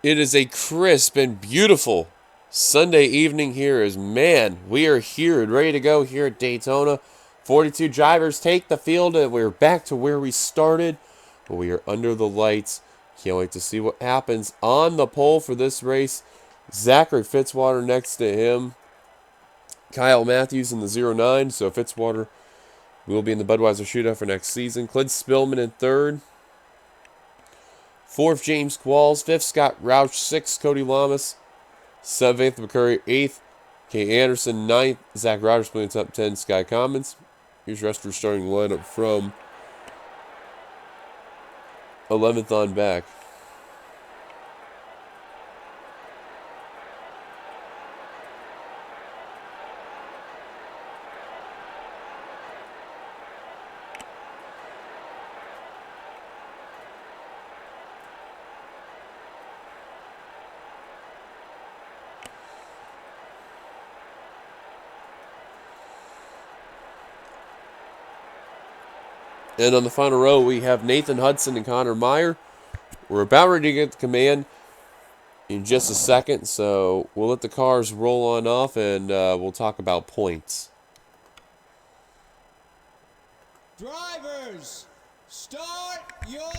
It is a crisp and beautiful Sunday evening here as, man, we are here and ready to go here at Daytona. 42 drivers take the field and we're back to where we started. But we are under the lights. Can't wait to see what happens on the pole for this race. Zachary Fitzwater next to him. Kyle Matthews in the 09. So Fitzwater will be in the Budweiser Shootout for next season. Clint Spillman in third. Fourth, James Qualls. Fifth, Scott Roush. Sixth, Cody Lamas. Seventh, McCurry. Eighth, Kay Anderson. Ninth, Zach Rogers playing top 10, Sky Commons. Here's the rest of our starting lineup from 11th on back. And on the final row, we have Nathan Hudson and Connor Meyer. We're about ready to get the command in just a second, so we'll let the cars roll on off, and we'll talk about points. Drivers, start your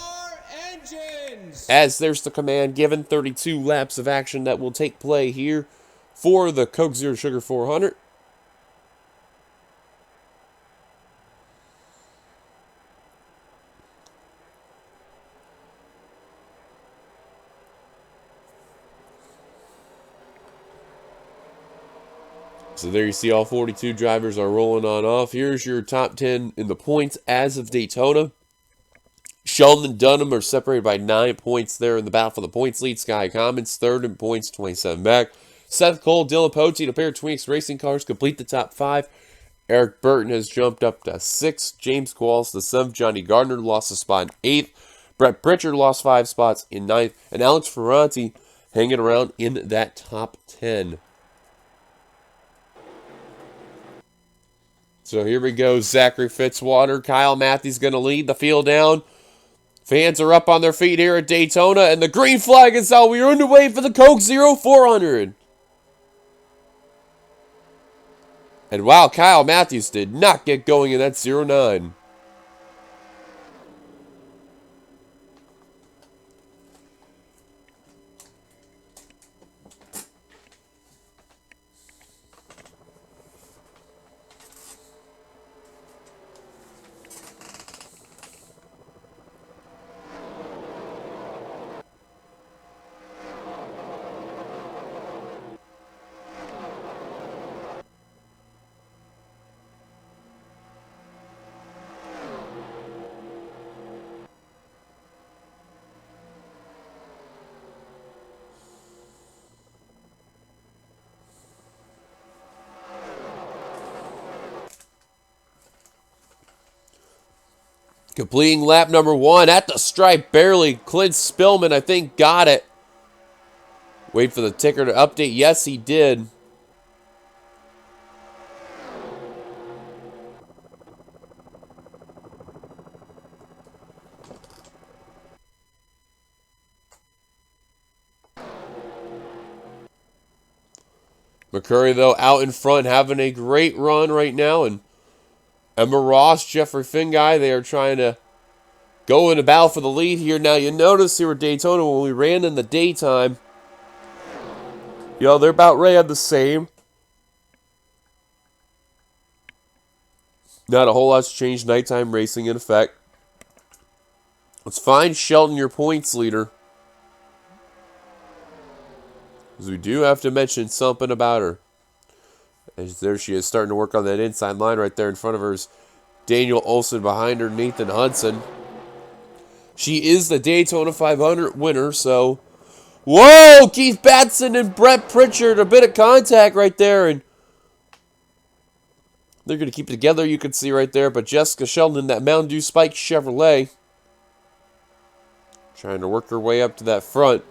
engines! As there's the command given, 32 laps of action that will take play here for the Coke Zero Sugar 400. So there you see all 42 drivers are rolling on off. Here's your top 10 in the points as of Daytona. Sheldon and Dunham are separated by 9 points there in the battle for the points lead. Sky Commons third in points, 27 back. Seth Cole, Dylan Pote, and a pair of Twinks Racing Cars complete the top 5. Eric Burton has jumped up to 6th. James Qualls to 7th. Johnny Gardner lost a spot in 8th. Brett Pritchard lost 5 spots in 9th. And Alex Ferranti hanging around in that top 10. So here we go. Zachary Fitzwater. Kyle Matthews going to lead the field down. Fans are up on their feet here at Daytona, and the green flag is out. We are underway for the Coke Zero 400. And wow, Kyle Matthews did not get going in that 09. Completing lap number 1 at the stripe, barely. Clint Spillman, I think, got it. Wait for the ticker to update. Yes, he did. McCurry, though, out in front, having a great run right now. And Emma Ross, Jeffrey Finguy, they are trying to go in a battle for the lead here. Now, you notice here at Daytona, when we ran in the daytime, they're about ready to have the same. Not a whole lot's changed. Nighttime racing in effect. Let's find Shelton, your points leader. Because we do have to mention something about her. As there she is, starting to work on that inside line right there in front of her. Is Daniel Olson behind her, Nathan Hudson. She is the Daytona 500 winner, so... Whoa! Keith Batson and Brett Pritchard, a bit of contact right there, and they're going to keep it together, you can see right there. But Jessica Sheldon, that Mountain Dew Spike Chevrolet, trying to work her way up to that front.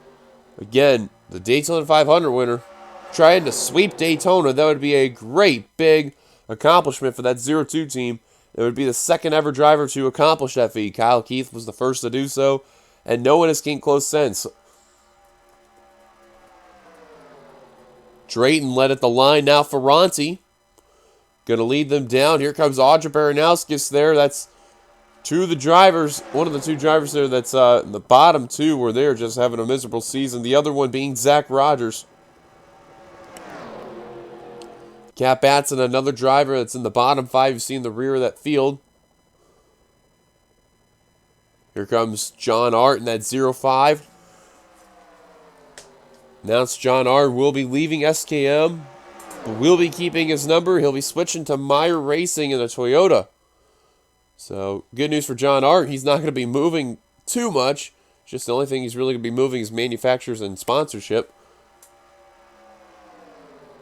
Again, the Daytona 500 winner, trying to sweep Daytona. That would be a great big accomplishment for that 02 team. It would be the second ever driver to accomplish that feat. Kyle Keith was the first to do so, and no one has came close since. Drayton led at the line now for Ronti. Going to lead them down. Here comes Audra Baranowskis there. That's two of the drivers. One of the two drivers there that's in the bottom two were there just having a miserable season. The other one being Zach Rogers. Cat Batson, another driver that's in the bottom five. You see in the rear of that field. Here comes John Art in that 05. Announced John Art will be leaving SKM, but will be keeping his number. He'll be switching to Meyer Racing in a Toyota. So, good news for John Art. He's not going to be moving too much. Just the only thing he's really going to be moving is manufacturers and sponsorship.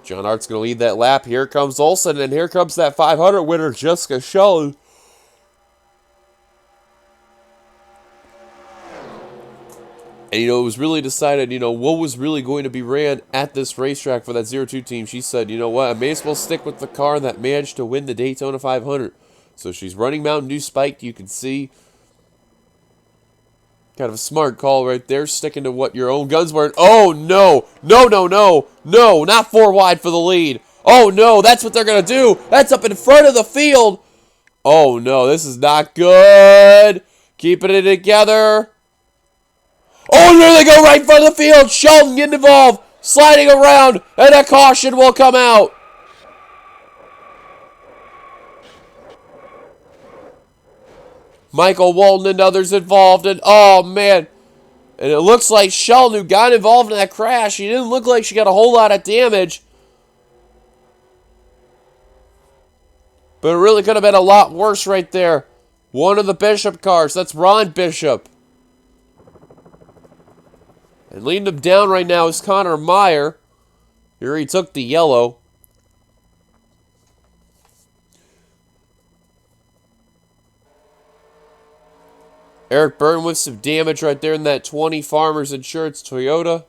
John Art's going to lead that lap. Here comes Olsen, and here comes that 500 winner, Jessica Sheldon. And, it was really decided, what was really going to be ran at this racetrack for that 02 team. She said, you know what, I may as well stick with the car that managed to win the Daytona 500. So she's running Mountain Dew Spiked, you can see. Kind of a smart call right there, sticking to what your own guns were. Oh, no. No, not 4 wide for the lead. Oh, no, that's what they're going to do. That's up in front of the field. Oh, no, this is not good. Keeping it together. Oh, there they go right in front of the field. Sheldon getting involved, sliding around, and a caution will come out. Michael Walton and others involved, and oh, man. And it looks like Sheldon, who got involved in that crash, she didn't look like she got a whole lot of damage. But it really could have been a lot worse right there. One of the Bishop cars, that's Ron Bishop. And leading him down right now is Connor Meyer. Here he took the yellow. Eric Burton with some damage right there in that 20 Farmers Insurance Toyota.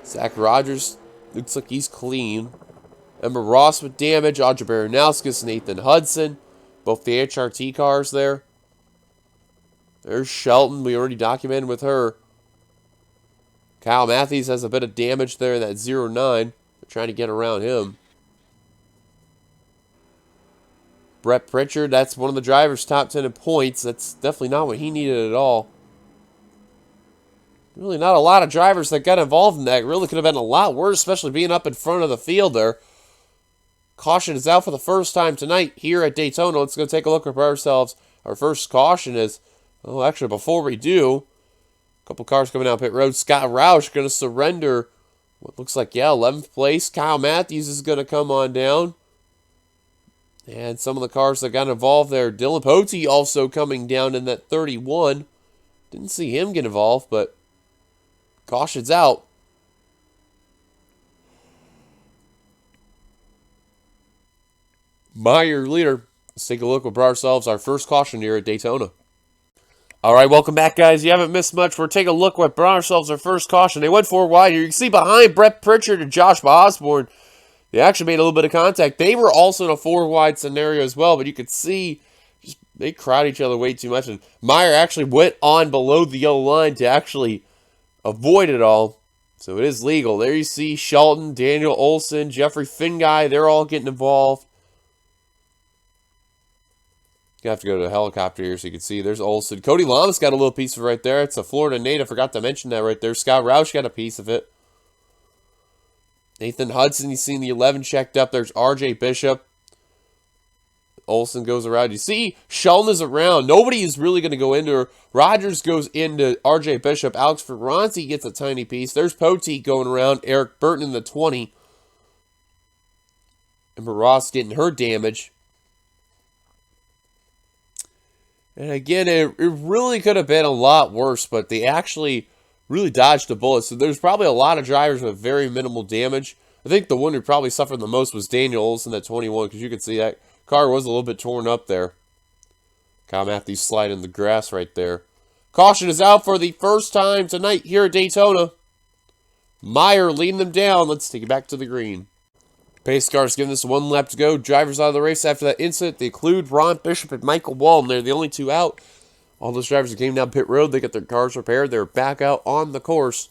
Zach Rogers looks like he's clean. Emma Ross with damage. Audra Baranowskis, Nathan Hudson. Both the HRT cars there. There's Shelton. We already documented with her. Kyle Matthews has a bit of damage there in that 09. They're trying to get around him. Brett Pritchard, that's one of the drivers' top 10 in points. That's definitely not what he needed at all. Really not a lot of drivers that got involved in that. It really could have been a lot worse, especially being up in front of the field there. Caution is out for the first time tonight here at Daytona. Let's go take a look at ourselves. Our first caution is, oh, actually, before we do, a couple cars coming down pit road. Scott Roush going to surrender what looks like, 11th place. Kyle Matthews is going to come on down. And some of the cars that got involved there. Dylan Pote also coming down in that 31. Didn't see him get involved, but caution's out. Meyer leader. Let's take a look at ourselves. Our first caution here at Daytona. All right, welcome back, guys. You haven't missed much. We're taking a look what brought ourselves our first caution. They went 4 wide here. You can see behind Brett Pritchard and Josh Osborne. They actually made a little bit of contact. They were also in a 4 wide scenario as well, but you could see just they crowd each other way too much. And Meyer actually went on below the yellow line to actually avoid it all. So it is legal. There you see Shelton, Daniel Olson, Jeffrey Finguy. They're all getting involved. You have to go to a helicopter here so you can see. There's Olson. Cody Lamas got a little piece of it right there. It's a Florida native. Forgot to mention that right there. Scott Roush got a piece of it. Nathan Hudson, you seen the 11 checked up. There's RJ Bishop. Olsen goes around. You see, Sheldon is around. Nobody is really going to go into her. Rogers goes into RJ Bishop. Alex Ferranti gets a tiny piece. There's Poteet going around. Eric Burton in the 20. Emma Ross getting her damage. And again, it really could have been a lot worse, but they actually really dodged the bullet. So there's probably a lot of drivers with very minimal damage. I think the one who probably suffered the most was Daniel Olson at 21, because you can see that car was a little bit torn up there. Kyle Matthews sliding in the grass right there. Caution is out for the first time tonight here at Daytona. Meyer leading them down. Let's take it back to the green. Pace cars giving this 1 lap to go. Drivers out of the race after that incident. They include Ron Bishop and Michael Walton. They're the only 2 out. All those drivers that came down pit road, they got their cars repaired. They're back out on the course.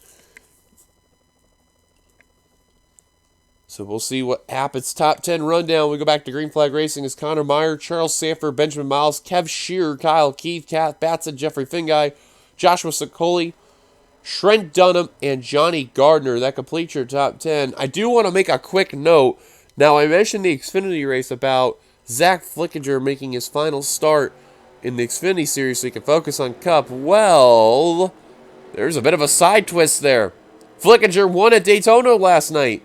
So we'll see what happens. Top 10 rundown. We go back to Green Flag Racing as Connor Meyer, Charles Sanford, Benjamin Miles, Kev Shearer, Kyle Keith, Kath Batson, Jeffrey Finguy, Joshua Sokoli, Trent Dunham, and Johnny Gardner. That completes your top 10. I do want to make a quick note. Now, I mentioned the Xfinity race about Zach Flickinger making his final start in the Xfinity Series so he can focus on Cup. Well, there's a bit of a side twist there. Flickinger won at Daytona last night.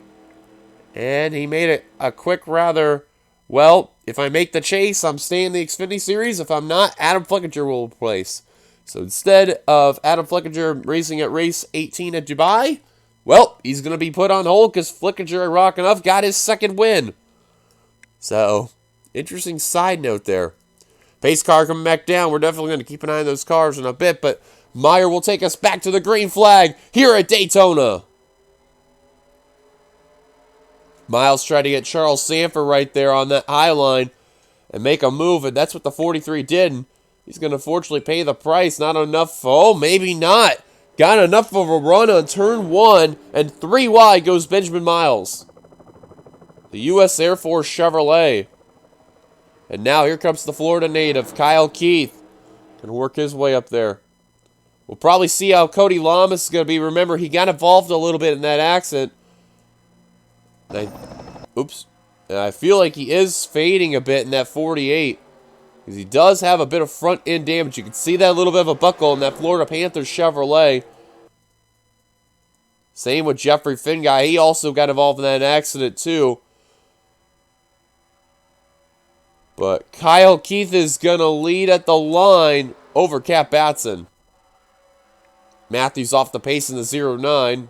And he made it a quick well, if I make the chase, I'm staying in the Xfinity Series. If I'm not, Adam Flickinger will replace. So instead of Adam Flickinger racing at race 18 at Dubai, well, he's going to be put on hold because Flickinger at Rock Enough got his second win. So, interesting side note there. Pace car coming back down. We're definitely going to keep an eye on those cars in a bit, but Meyer will take us back to the green flag here at Daytona. Miles tried to get Charles Sanford right there on that high line and make a move, and that's what the 43 did. And he's going to fortunately pay the price. Not enough. Oh, maybe not. Got enough of a run on turn 1, and 3 wide goes Benjamin Miles. The U.S. Air Force Chevrolet. And now here comes the Florida native, Kyle Keith. Going to work his way up there. We'll probably see how Cody Lamas is going to be. Remember, he got involved a little bit in that accident. Oops. And I feel like he is fading a bit in that 48. Because he does have a bit of front end damage. You can see that little bit of a buckle in that Florida Panthers Chevrolet. Same with Jeffrey Finguy. He also got involved in that accident too. But Kyle Keith is going to lead at the line over Cat Batson. Matthews off the pace in the 0-9.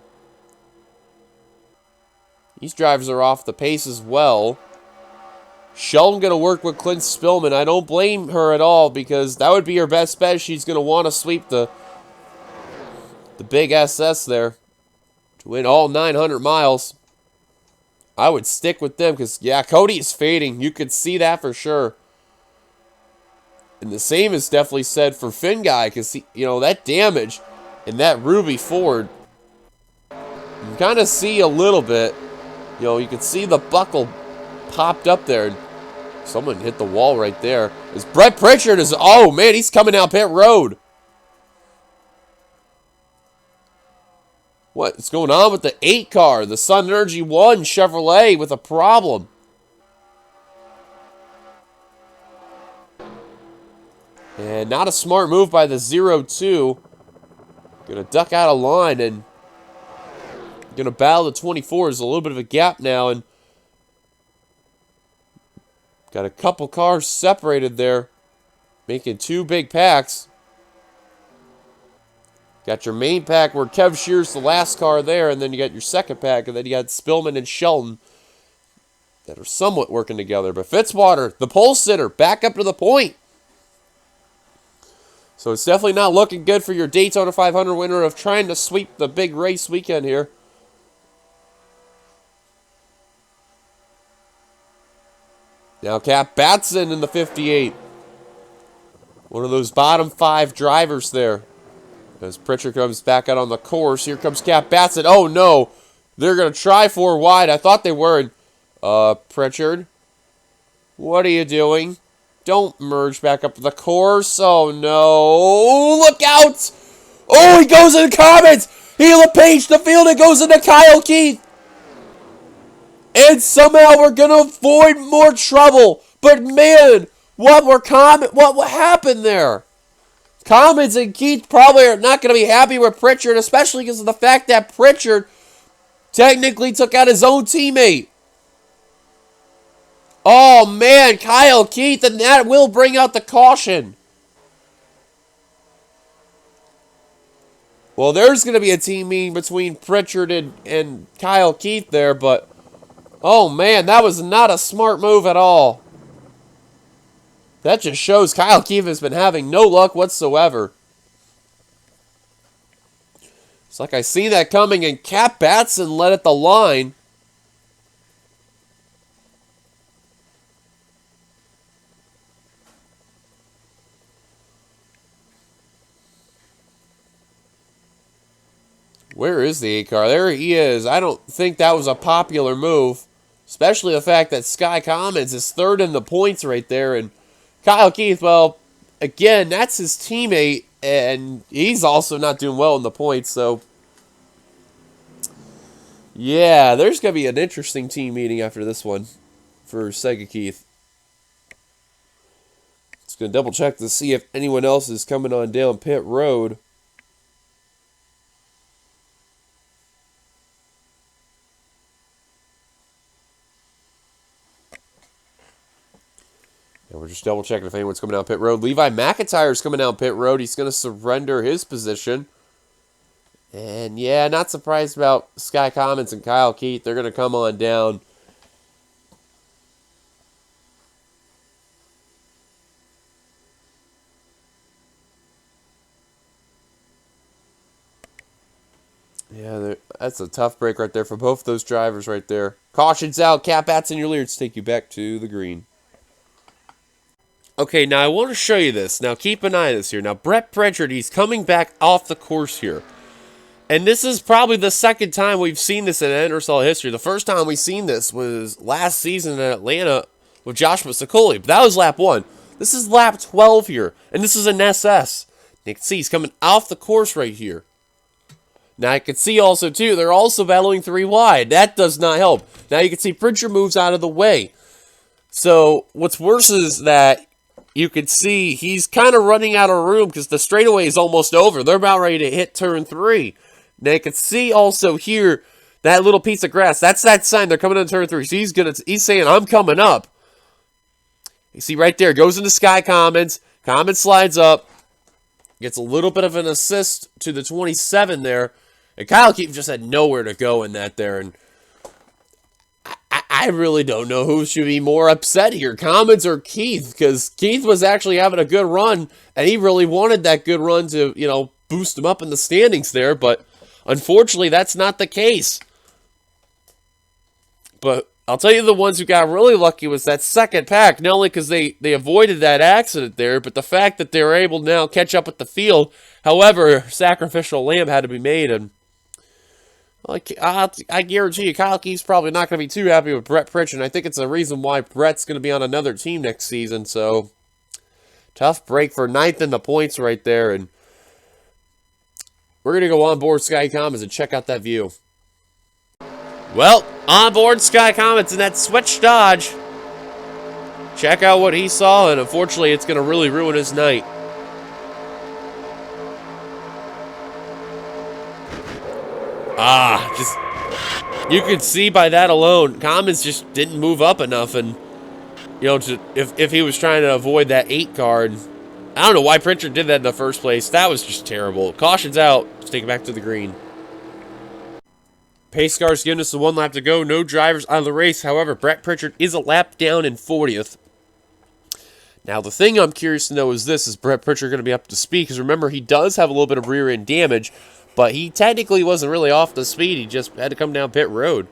These drivers are off the pace as well. Sheldon going to work with Clint Spillman. I don't blame her at all because that would be her best bet. She's going to want to sweep the big SS there to win all 900 miles. I would stick with them because, yeah, Cody is fading. You could see that for sure. And the same is definitely said for Finguy because, that damage in that Ruby Ford, you kind of see a little bit. You can see the buckle popped up there. Someone hit the wall right there. As Brett Pritchard is, oh man, he's coming down pit road. What's going on with the 8 car? The Sun Energy 1 Chevrolet with a problem. And not a smart move by the 0-2. Gonna duck out of line and gonna battle the 24. There's a little bit of a gap now, and got a couple cars separated there, making 2 big packs. Got your main pack where Kev Shear's the last car there, and then you got your second pack, and then you got Spillman and Shelton that are somewhat working together. But Fitzwater, the pole sitter, back up to the point. So it's definitely not looking good for your Daytona 500 winner of trying to sweep the big race weekend here. Now Cap Batson in the 58. One of those bottom 5 drivers there. As Pritchard comes back out on the course, here comes Cap Batson. Oh no, they're going to try 4 wide. I thought they were. Pritchard, what are you doing? Don't merge back up the course. Oh no, look out. Oh, he goes in the comments. He'll page the field and goes into Kyle Keith. And somehow we're going to avoid more trouble. But man, what happened there? Commons and Keith probably are not going to be happy with Pritchard, especially because of the fact that Pritchard technically took out his own teammate. Oh man, Kyle Keith, and that will bring out the caution. Well, there's going to be a team meeting between Pritchard and Kyle Keith there, but oh man, that was not a smart move at all. That just shows Kyle Keith has been having no luck whatsoever. It's like I see that coming, and Cap Batson led at the line. Where is the 8 car? There he is. I don't think that was a popular move, especially the fact that Sky Commons is third in the points right there. And Kyle Keith, well, again, that's his teammate, and he's also not doing well in the points. So, yeah, there's going to be an interesting team meeting after this one for Sega Keith. Just going to double check to see if anyone else is coming on down pit road. And we're just double checking if anyone's coming down pit road. Levi McIntyre's coming down pit road. He's going to surrender his position. And yeah, not surprised about Sky Commons and Kyle Keith. They're going to come on down. Yeah, that's a tough break right there for both those drivers right there. Caution's out. Cap Bats in your lead to take you back to the green. Okay, now I want to show you this. Now keep an eye on this here. Now Brett Pritchard, he's coming back off the course here. And this is probably the second time we've seen this in NRSL history. The first time we seen this was last season in Atlanta with Joshua Sokoli. But that was lap 1. This is lap 12 here. And this is an SS. You can see he's coming off the course right here. Now you can see also, too, they're also battling 3 wide. That does not help. Now you can see Pritchard moves out of the way. So what's worse is that you can see he's kind of running out of room because the straightaway is almost over. They're about ready to hit turn 3. Now you can see also here that little piece of grass. That's that sign. They're coming on turn 3. So he's saying, I'm coming up. You see right there, goes into Sky Commons. Commons slides up. Gets a little bit of an assist to the 27 there. And Kyle Keith just had nowhere to go in that there. And I really don't know who should be more upset here, Commons or Keith, because Keith was actually having a good run, and he really wanted that good run to, boost him up in the standings there, but unfortunately, that's not the case. But I'll tell you the ones who got really lucky was that second pack, not only because they avoided that accident there, but the fact that they were able to now catch up with the field. However, sacrificial lamb had to be made, and I guarantee you Kyle Keith's probably not going to be too happy with Brett Pritchard, and I think it's the reason why Brett's going to be on another team next season, so tough break for 9th in the points right there, and we're going to go on board Sky Commons and check out that view. Well, on board Sky Commons in that switch dodge. Check out what he saw, and unfortunately, it's going to really ruin his night. You can see by that alone, Commons just didn't move up enough, and if he was trying to avoid that 8 card, I don't know why Pritchard did that in the first place. That was just terrible. Caution's out. Let's take it back to the green. Pace car's giving us the 1 lap to go. No drivers out of the race. However, Brett Pritchard is a lap down in 40th. Now, the thing I'm curious to know is this. Is Brett Pritchard going to be up to speed? Because remember, he does have a little bit of rear end damage, but he technically wasn't really off the speed. He just had to come down pit road.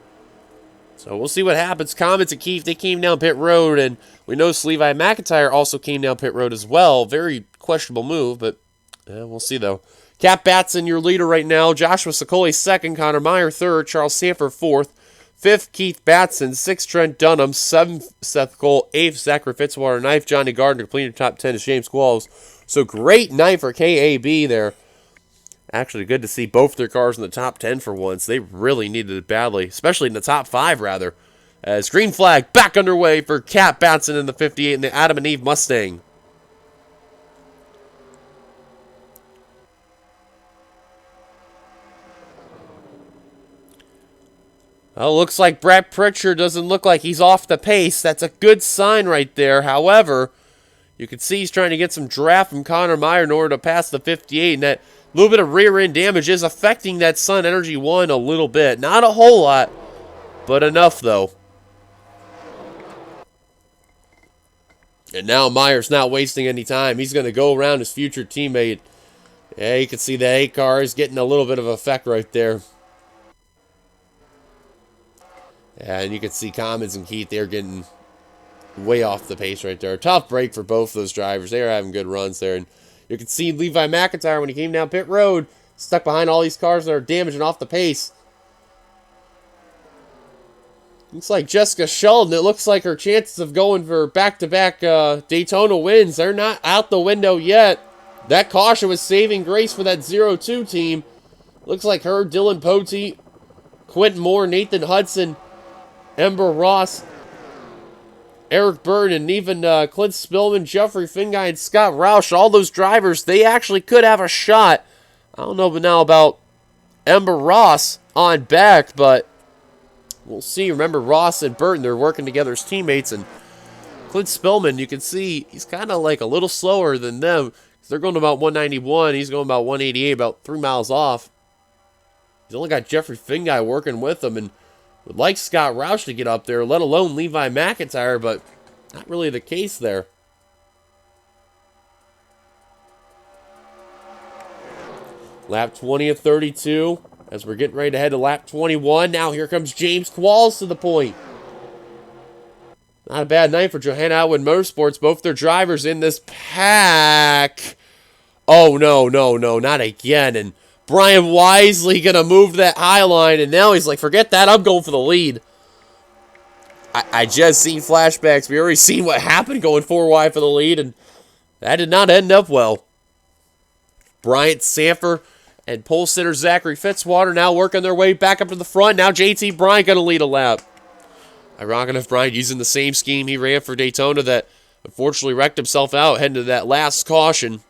So we'll see what happens. Commons and Keith, they came down pit road, and we know Levi McIntyre also came down pit road as well. Very questionable move, but we'll see, though. Cap Batson, your leader right now. Joshua Sokoli, 2nd. Connor Meyer, 3rd. Charles Sanford, 4th. 5th, Keith Batson. 6th, Trent Dunham. 7th, Seth Cole. 8th, Zachary Fitzwater. 9th, Johnny Gardner. Completing top 10 is James Qualls. So great night for KAB there. Actually, good to see both their cars in the top 10 for once. They really needed it badly, especially in the top 5, rather. As green flag back underway for Cap Batson in the 58 and the Adam and Eve Mustang. Well, looks like Brett Pritchard doesn't look like he's off the pace. That's a good sign right there. However, you can see he's trying to get some draft from Connor Meyer in order to pass the 58, and that little bit of rear end damage is affecting that Sun Energy 1 a little bit. Not a whole lot, but enough, though. And now Meyer's not wasting any time. He's going to go around his future teammate. Yeah, you can see the 8 car is getting a little bit of effect right there. And you can see Commons and Keith, they're getting way off the pace right there. Tough break for both those drivers. They are having good runs there. And you can see Levi McIntyre when he came down pit road. stuck behind all these cars that are damaging off the pace. Looks like Jessica Sheldon, it looks like her chances of going for back-to-back Daytona wins, they're not out the window yet. That caution was saving grace for that 0-2 team. Looks like her, Dylan Poteet, Quentin Moore, Nathan Hudson, Ember Ross, Eric Burton, and even Clint Spillman, Jeffrey Finguy, and Scott Roush, all those drivers, they actually could have a shot. I don't know now about Ember Ross on back, but we'll see. Remember, Ross and Burton, they're working together as teammates, and Clint Spillman, you can see he's kind of like a little slower than them. They're going about 191. He's going about 188, about 3 miles off. He's only got Jeffrey Finguy working with him, and would like Scott Roush to get up there, let alone Levi McIntyre, but not really the case there. Lap 20 of 32. As we're getting ready to head to lap 21. Now here comes James Qualls to the point. Not a bad night for Johanna Atwood Motorsports. Both their drivers in this pack. Oh, no, not again. And Brian Wisely going to move that high line. And now he's like, forget that. I'm going for the lead. I just seen flashbacks. We already seen what happened going 4 wide for the lead. And that did not end up well. Bryant Sanford and pole sitter Zachary Fitzwater now working their way back up to the front. Now JT Bryant going to lead a lap. Ironic enough, Bryant using the same scheme he ran for Daytona that unfortunately wrecked himself out heading to that last caution.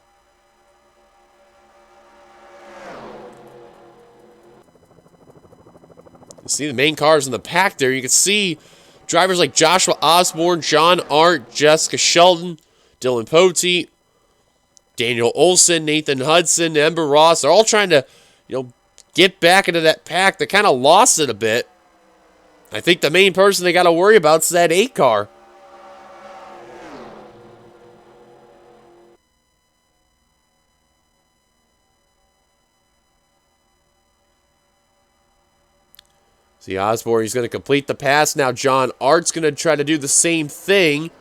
You see the main cars in the pack there. You can see drivers like Joshua Osborne, John Art, Jessica Shelton, Dylan Poteet, Daniel Olson, Nathan Hudson, Ember Ross. They're all trying to, get back into that pack. They kind of lost it a bit. I think the main person they got to worry about is that 8 car. See Osborne, he's going to complete the pass. Now John Art's going to try to do the same thing.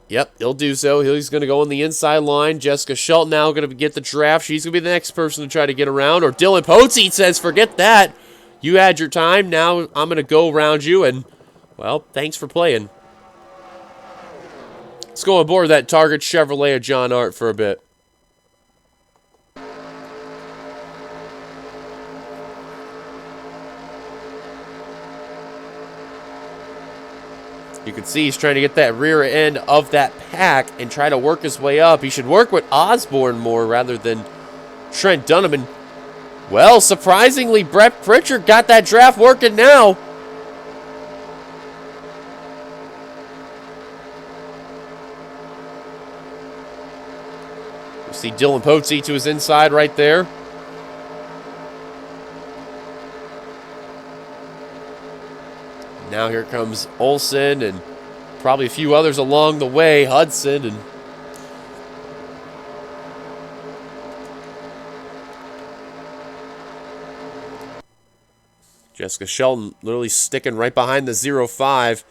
Yep, he'll do so. He's going to go on the inside line. Jessica Shelton now going to get the draft. She's going to be the next person to try to get around. Or Dylan Poteet says, forget that. You had your time. Now I'm going to go around you. And, well, thanks for playing. Let's go aboard that Target Chevrolet of John Art for a bit. You can see he's trying to get that rear end of that pack and try to work his way up. He should work with Osborne more rather than Trent Dunham. And, well, surprisingly, Brett Pritchard got that draft working now. You see Dylan Poteet to his inside right there. Now here comes Olson and probably a few others along the way. Hudson and Jessica Shelton literally sticking right behind the 0-5.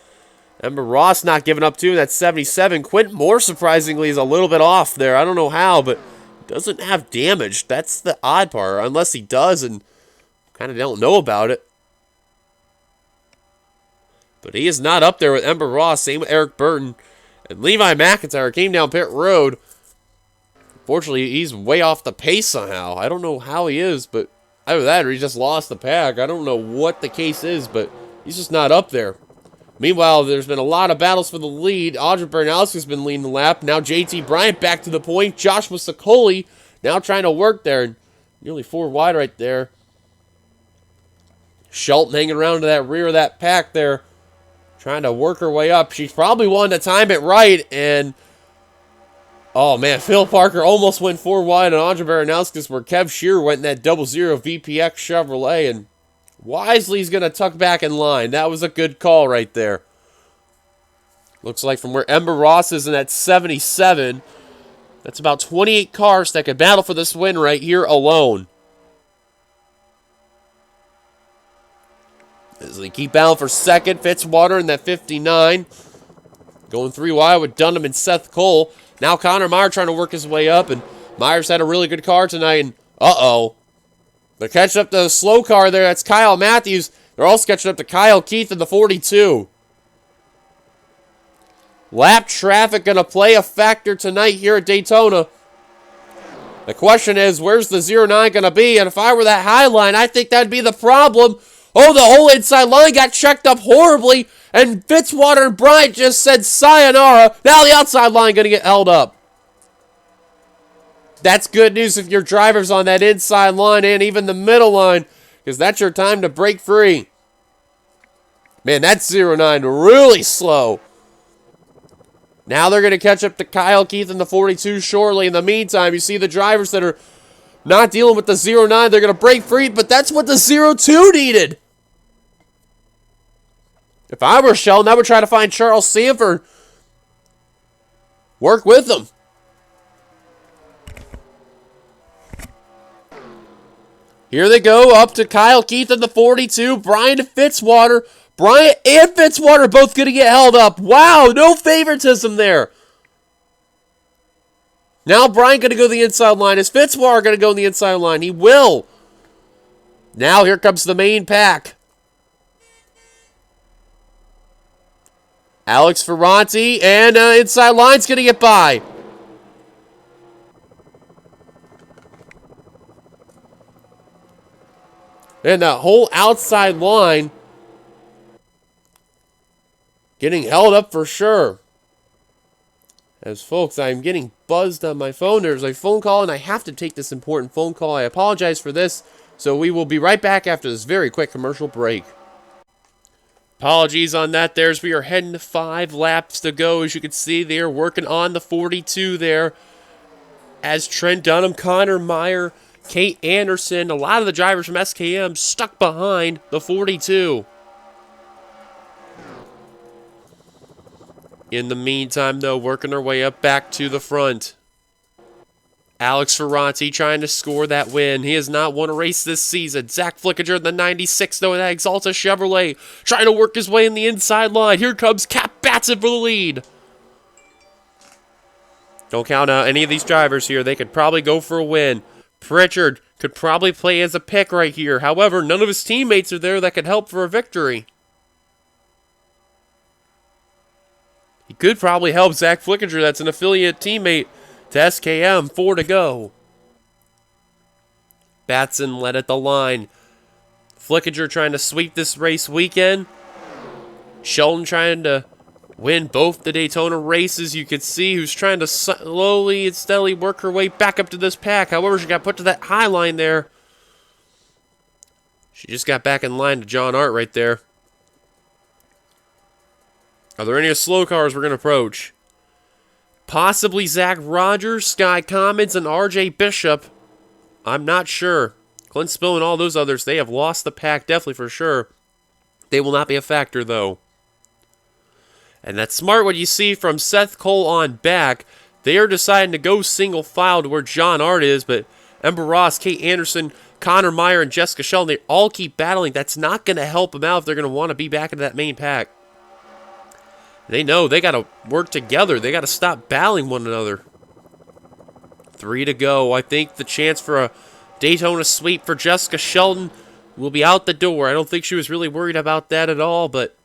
Ember Ross not giving up too. That's 77. Quentin Moore, surprisingly, is a little bit off there. I don't know how, but doesn't have damage. That's the odd part. Unless he does and kind of don't know about it. But he is not up there with Ember Ross. Same with Eric Burton. And Levi McIntyre came down pit road. Unfortunately, he's way off the pace somehow. I don't know how he is, but either that or he just lost the pack. I don't know what the case is, but he's just not up there. Meanwhile, there's been a lot of battles for the lead. Audrey Bernowski's been leading the lap. Now JT Bryant back to the point. Joshua Sokoli now trying to work there. Nearly 4 wide right there. Shelton hanging around to that rear of that pack there. Trying to work her way up. She's probably wanting to time it right. And, oh, man, Phil Parker almost went 4 wide on Audrey Baranowskis where Kev Shearer went in that 00 VPX Chevrolet. And Wisely's going to tuck back in line. That was a good call right there. Looks like from where Ember Ross is in that 77, that's about 28 cars that could battle for this win right here alone. As they keep out for second, Fitzwater in that 59. Going 3 wide with Dunham and Seth Cole. Now Connor Meyer trying to work his way up. And Meyer's had a really good car tonight. And, Uh-oh. They're catching up to the slow car there. That's Kyle Matthews. They're also catching up to Kyle Keith in the 42. Lap traffic going to play a factor tonight here at Daytona. The question is, where's the 09 going to be? And if I were that high line, I think that'd be the problem. Oh, the whole inside line got checked up horribly. And Fitzwater and Bryant just said sayonara. Now the outside line going to get held up. That's good news if your driver's on that inside line and even the middle line, because that's your time to break free. Man, that's 09 really slow. Now they're going to catch up to Kyle Keith in the 42 shortly. In the meantime, you see the drivers that are not dealing with the 09. They're going to break free, but that's what the 02 needed. If I were Sheldon, I would try to find Charles Sanford. Work with them. Here they go, up to Kyle Keith in the 42. Bryant and Fitzwater. Bryant and Fitzwater both going to get held up. Wow, no favoritism there. Now Bryant going to go the inside line. Is Fitzwater going to go on the inside line? He will. Now here comes the main pack. Alex Ferranti and inside line's going to get by. And that whole outside line getting held up for sure. As folks, I'm getting buzzed on my phone. There's a phone call, and I have to take this important phone call. I apologize for this. So we will be right back after this very quick commercial break. Apologies on that. We are heading to 5 laps to go. As you can see, they are working on the 42 there. As Trent Dunham, Connor Meyer, Kate Anderson, a lot of the drivers from SKM stuck behind the 42. In the meantime, though, working their way up back to the front. Alex Ferranti trying to score that win. He has not won a race this season. Zach Flickinger in the 96, though, in that Exalta Chevrolet, trying to work his way in the inside line. Here comes Cap Batson for the lead. Don't count out any of these drivers here. They could probably go for a win. Pritchard could probably play as a pick right here. However, none of his teammates are there that could help for a victory. He could probably help Zach Flickinger. That's an affiliate teammate to SKM. 4 to go. Batson led at the line. Flickinger trying to sweep this race weekend. Sheldon trying to win both the Daytona races. You can see who's trying to slowly and steadily work her way back up to this pack. However, she got put to that high line there. She just got back in line to John Art right there. Are there any slow cars we're going to approach? Possibly Zach Rogers, Sky Commons, and RJ Bishop. I'm not sure. Clint Spill and all those others, they have lost the pack, definitely for sure. They will not be a factor, though. And that's smart what you see from Seth Cole on back. They are deciding to go single file to where John Art is, but Ember Ross, Kate Anderson, Connor Meyer, and Jessica Sheldon, they all keep battling. That's not going to help them out if they're going to want to be back into that main pack. They know they got to work together. They got to stop battling one another. 3 to go. I think the chance for a Daytona sweep for Jessica Sheldon will be out the door. I don't think she was really worried about that at all, but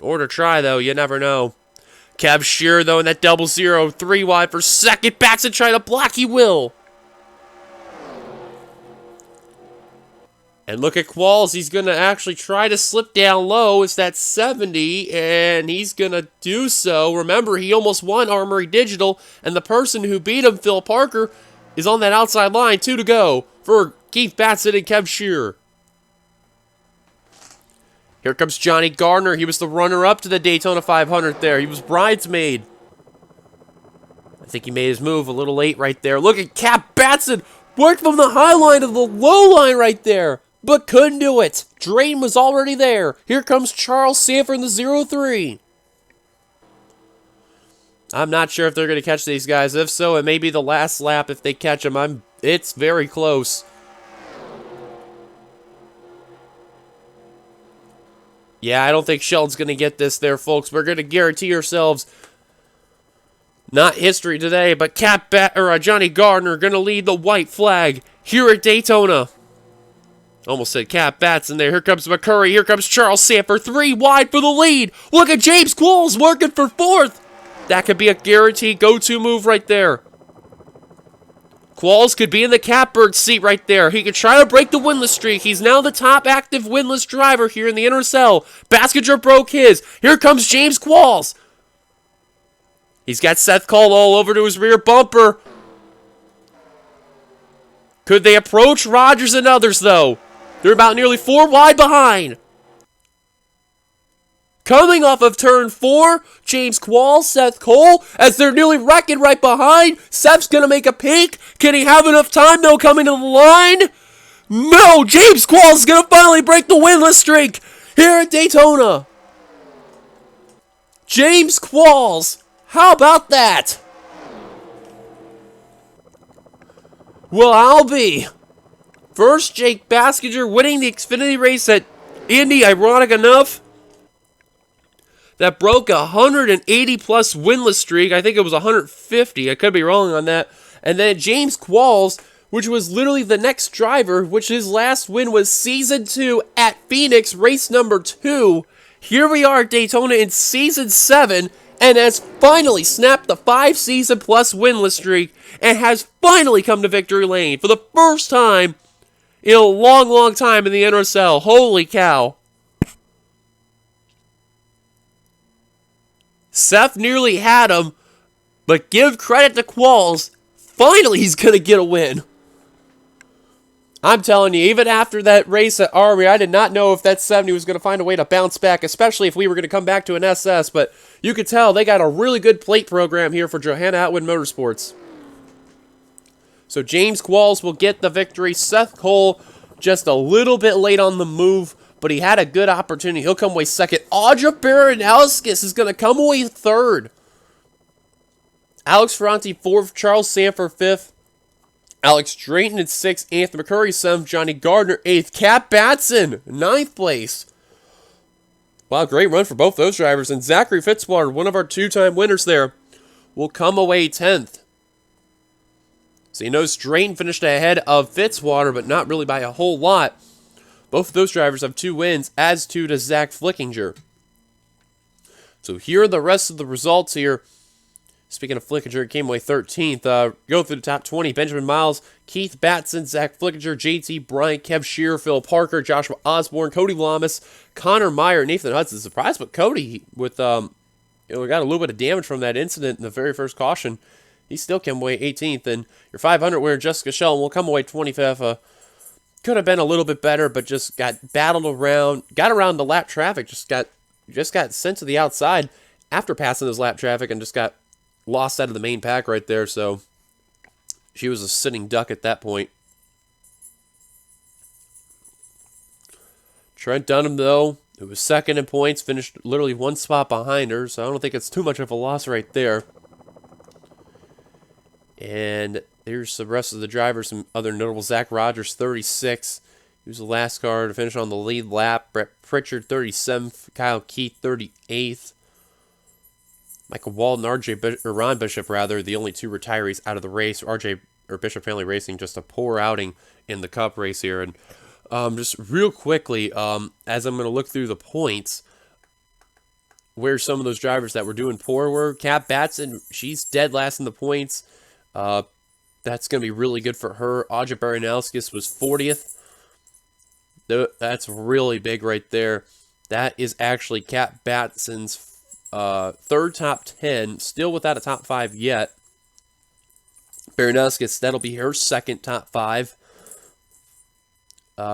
or to try, though. You never know. Kev Shearer, though, in that 0-0. 3 wide for second. Batson trying to block. He will. And look at Qualls. He's going to actually try to slip down low. It's that 70, and he's going to do so. Remember, he almost won Armory Digital, and the person who beat him, Phil Parker, is on that outside line. 2 to go for Keith Batson and Kev Shearer. Here comes Johnny Gardner. He was the runner-up to the Daytona 500 there. He was bridesmaid. I think he made his move a little late right there. Look at Cap Batson. Worked from the high line to the low line right there, but couldn't do it. Drain was already there. Here comes Charles Sanford in the 0-3. I'm not sure if they're going to catch these guys. If so, it may be the last lap if they catch them. It's very close. Yeah, I don't think Sheldon's going to get this there, folks. We're going to guarantee ourselves Not history today, but Johnny Gardner going to lead the white flag here at Daytona. Almost said Cap Batson there. Here comes McCurry. Here comes Charles Sanford. 3 wide for the lead. Look at James Qualls working for 4th. That could be a guaranteed go-to move right there. Qualls could be in the catbird seat right there. He could try to break the winless streak. He's now the top active winless driver here in the NRSL. Baskinger broke his. Here comes James Qualls. He's got Seth Cole all over to his rear bumper. Could they approach Rogers and others, though? They're about nearly 4 wide behind. Coming off of turn 4, James Qualls, Seth Cole, as they're nearly wrecking right behind. Seth's going to make a peek. Can he have enough time, though, coming to the line? No! James Qualls is going to finally break the winless streak here at Daytona. James Qualls. How about that? Well, I'll be. First, Jake Baskinger winning the Xfinity race at Indy, ironic enough. That broke a 180-plus winless streak. I think it was 150. I could be wrong on that. And then James Qualls, which was literally the next driver, which his last win was Season 2 at Phoenix, race number 2. Here we are at Daytona in Season 7, and has finally snapped the 5-season-plus winless streak, and has finally come to victory lane for the first time in a long, long time in the NRSL. Holy cow. Seth nearly had him, but give credit to Qualls. Finally, he's going to get a win. I'm telling you, even after that race at Army, I did not know if that 70 was going to find a way to bounce back, especially if we were going to come back to an SS, but you could tell they got a really good plate program here for Johanna Atwood Motorsports. So James Qualls will get the victory. Seth Cole just a little bit late on the move, but he had a good opportunity. He'll come away second. Audra Baranowskis is going to come away third. Alex Ferranti fourth. Charles Sanford fifth. Alex Drayton in sixth. Anthony McCurry seventh. Johnny Gardner eighth. Cap Batson ninth place. Wow, great run for both those drivers. And Zachary Fitzwater, one of our two-time winners there, will come away 10th. So you notice Drayton finished ahead of Fitzwater, but not really by a whole lot. Both of those drivers have 2 wins, as too does Zach Flickinger. So here are the rest of the results here. Speaking of Flickinger, he came away 13th. Go through the top 20. Benjamin Miles, Keith Batson, Zach Flickinger, JT Bryant, Kev Shearer, Phil Parker, Joshua Osborne, Cody Lamas, Connor Meyer, Nathan Hudson. Surprised, but Cody, with got a little bit of damage from that incident in the very first caution. He still came away 18th. And your 500 winner, Jessica Shell, will come away 25th. Could have been a little bit better, but just got battled around, got around the lap traffic, just got sent to the outside after passing those lap traffic and just got lost out of the main pack right there. So she was a sitting duck at that point. Trent Dunham, though, who was second in points, finished literally 1 spot behind her, so I don't think it's too much of a loss right there. And there's the rest of the drivers, some other notable. Zach Rogers, 36. He was the last car to finish on the lead lap. Brett Pritchard, 37th. Kyle Keith, 38th. Michael Walden, Ron Bishop, the only 2 retirees out of the race. Bishop Family Racing, just a poor outing in the Cup race here. And just real quickly, as I'm going to look through the points, where some of those drivers that were doing poor were. Cap Batson, she's dead last in the points. That's going to be really good for her. Audra Baranowskis was 40th. That's really big right there. That is actually Cap Batson's 3rd top 10, still without a top 5 yet. Baranowskis, that'll be her 2nd top 5.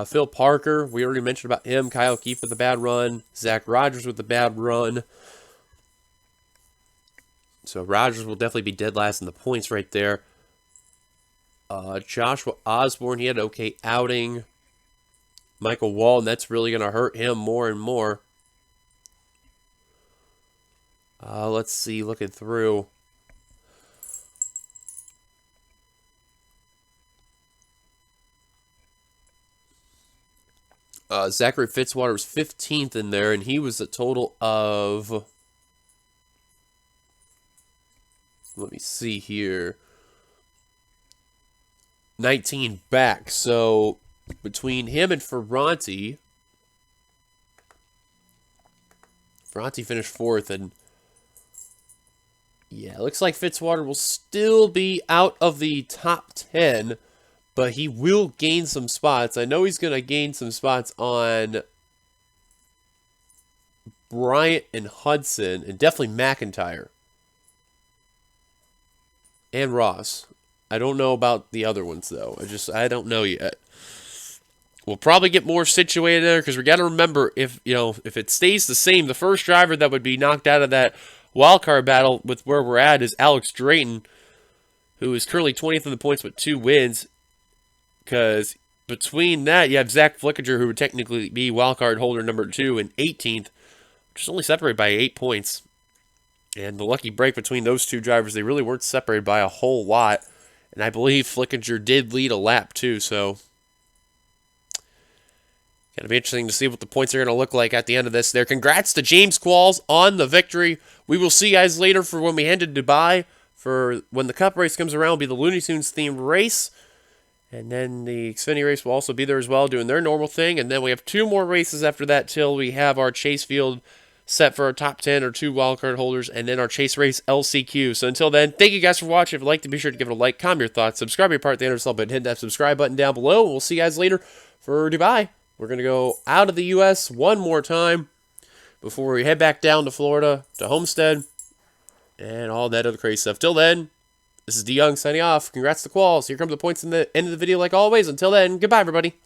Phil Parker, we already mentioned about him. Kyle Keefe with a bad run. Zach Rogers with a bad run. So Rogers will definitely be dead last in the points right there. Joshua Osborne, he had an okay outing. Michael Walden, that's really going to hurt him more and more. Let's see, looking through. Zachary Fitzwater was 15th in there, and he was a total of Let me see here. 19 back. So between him and Ferranti finished fourth, and yeah, it looks like Fitzwater will still be out of the top 10, but he will gain some spots. I know he's going to gain some spots on Bryant and Hudson, and definitely McIntyre and Ross. I don't know about the other ones, though. I don't know yet. We'll probably get more situated there, because we got to remember, if it stays the same, the first driver that would be knocked out of that wild card battle with where we're at is Alex Drayton, who is currently 20th in the points with 2 wins. Because between that, you have Zach Flickinger, who would technically be wild card holder number 2 and 18th, which is only separated by 8 points. And the lucky break between those two drivers, they really weren't separated by a whole lot. And I believe Flickinger did lead a lap too, so going to be interesting to see what the points are going to look like at the end of this there. Congrats to James Qualls on the victory. We will see you guys later for when we head to Dubai. For when the Cup race comes around, it'll be the Looney Tunes themed race. And then the Xfinity race will also be there as well, doing their normal thing. And then we have 2 more races after that till we have our Chase Field set for our top 10 or 2 wildcard holders, and then our Chase Race LCQ. So until then, thank you guys for watching. If you'd like to, be sure to give it a like, comment your thoughts, subscribe your part of the NRSL button, hit that subscribe button down below. We'll see you guys later for Dubai. We're going to go out of the U.S. one more time before we head back down to Florida, to Homestead, and all that other crazy stuff. Till then, this is DeYoung signing off. Congrats to Qualls. Here come the points in the end of the video like always. Until then, goodbye, everybody.